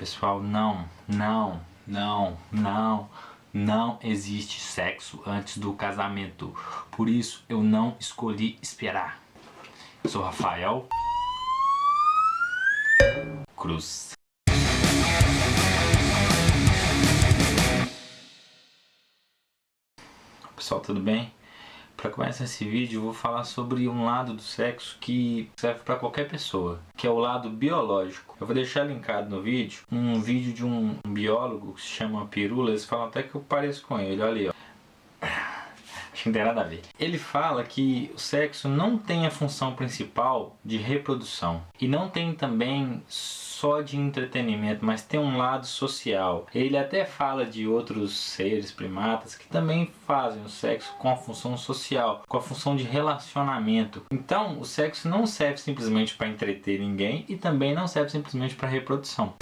Pessoal, não existe sexo antes do casamento. Por isso, eu não escolhi esperar. Eu sou Rafael Cruz. Pessoal, tudo bem? Para começar esse vídeo, eu vou falar sobre um lado do sexo que serve para qualquer pessoa, que é o lado biológico. Eu vou deixar linkado no vídeo um vídeo de um biólogo que se chama Pirula. Eles falam até que eu pareço com ele, olha aí, ó. Acho que não tem nada a ver. Ele fala que o sexo não tem a função principal de reprodução e não tem também só de entretenimento, mas tem um lado social. Ele até fala de outros seres primatas que também fazem o sexo com a função social, com a função de relacionamento. Então, o sexo não serve simplesmente para entreter ninguém e também não serve simplesmente para reprodução.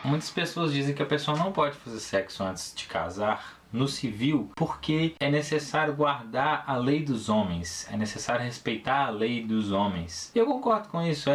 Muitas pessoas dizem que a pessoa não pode fazer sexo antes de casar no civil porque é necessário guardar a lei dos homens, é necessário respeitar a lei dos homens. Eu concordo com isso,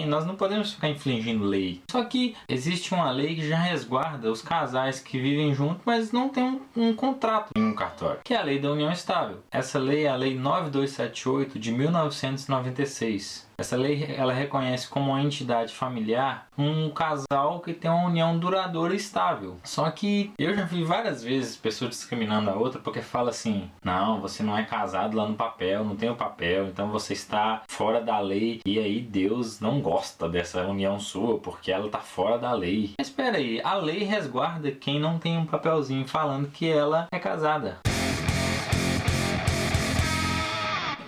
nós não podemos ficar infringindo lei. Só que existe uma lei que já resguarda os casais que vivem juntos, mas não tem um contrato em um cartório, que é a lei da união estável. Essa lei é a lei 9278 de 1996. Essa lei, ela reconhece como uma entidade familiar um casal que tem uma união duradoura e estável. Só que eu já vi várias vezes pessoas discriminando a outra porque fala assim: não, você não é casado lá no papel, não tem o papel, então você está fora da lei e aí Deus não gosta dessa união sua porque ela está fora da lei. Mas espera aí, a lei resguarda quem não tem um papelzinho falando que ela é casada.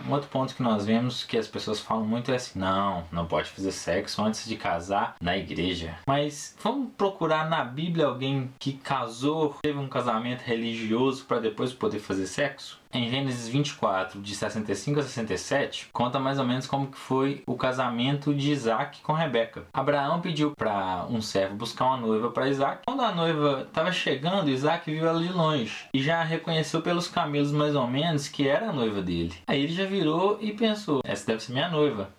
Um outro ponto que nós vemos que as pessoas falam muito é assim: não pode fazer sexo antes de casar na igreja. Mas vamos procurar na Bíblia alguém que casou, teve um casamento religioso para depois poder fazer sexo? Em Gênesis 24, de 65 a 67, conta mais ou menos como que foi o casamento de Isaac com Rebeca. Abraão pediu para um servo buscar uma noiva para Isaac. Quando a noiva estava chegando, Isaac viu ela de longe e já reconheceu pelos camelos mais ou menos que era a noiva dele. Aí ele já virou e pensou: essa deve ser minha noiva.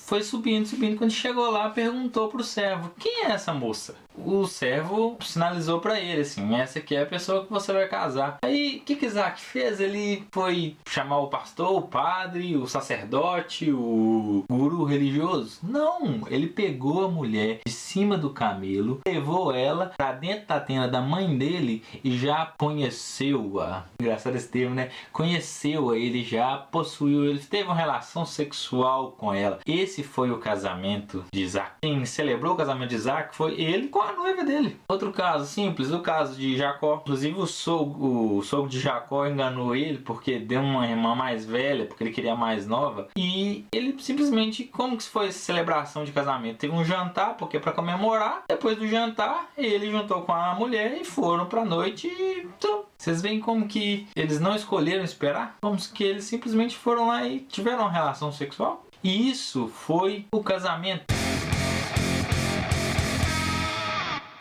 Foi subindo. Quando chegou lá, perguntou pro servo: quem é essa moça? O servo sinalizou para ele assim: essa aqui é a pessoa que você vai casar. Aí, o que Isaac fez? Ele foi chamar o pastor, o padre, o sacerdote, o guru religioso? Não! Ele pegou a mulher de cima do camelo, levou ela para dentro da tenda da mãe dele e já conheceu-a. Engraçado esse termo, né? Conheceu-a, ele já possuiu, ele teve uma relação sexual com ela. Esse foi o casamento de Isaac. Quem celebrou o casamento de Isaac foi ele com a noiva dele. Outro caso simples, o caso de Jacó. Inclusive o sogro de Jacó enganou ele porque deu uma irmã mais velha, porque ele queria a mais nova. E ele simplesmente, como que foi essa celebração de casamento? Teve um jantar, porque para comemorar. Depois do jantar, ele juntou com a mulher e foram pra noite e... Então, vocês veem como que eles não escolheram esperar? Como que eles simplesmente foram lá e tiveram uma relação sexual? E isso foi o casamento.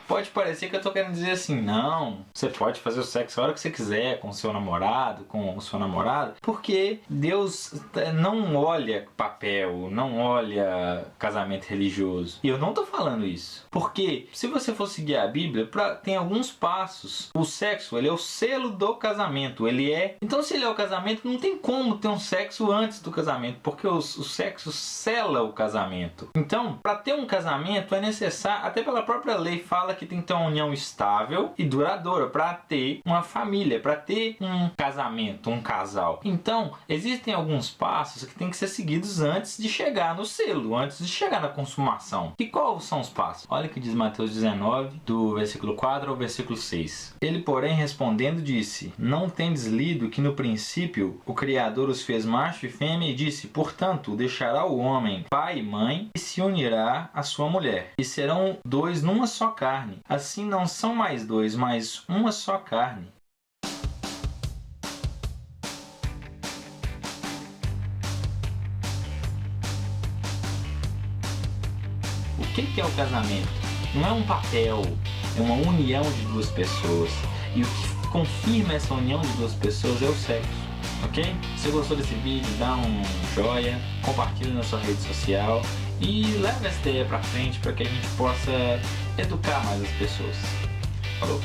Pode parecer que eu tô querendo dizer assim: não, você pode fazer o sexo a hora que você quiser com o seu namorado, com o seu namorado, porque Deus não olha papel, não olha casamento religioso. E eu não tô falando isso, porque se você for seguir a Bíblia, tem alguns passos. O sexo, ele é o selo do casamento, então se ele é o casamento, não tem como ter um sexo antes do casamento, porque o sexo sela o casamento. Então, para ter um casamento é necessário, até pela própria lei fala que tem que ter uma união estável e duradoura para ter uma família, para ter um casamento, um casal. Então, existem alguns passos que têm que ser seguidos antes de chegar no selo, antes de chegar na consumação. E quais são os passos? Olha o que diz Mateus 19, do versículo 4 ao versículo 6. Ele, porém, respondendo, disse: não tendes lido que no princípio o Criador os fez macho e fêmea, e disse: portanto, deixará o homem pai e mãe e se unirá à sua mulher, e serão dois numa só carne. Assim não são mais dois, mas uma só carne. O que é o casamento? Não é um papel, é uma união de duas pessoas. E o que confirma essa união de duas pessoas é o sexo. Ok? Se você gostou desse vídeo, dá um joinha, compartilha na sua rede social e leve essa ideia pra frente para que a gente possa educar mais as pessoas. Falou!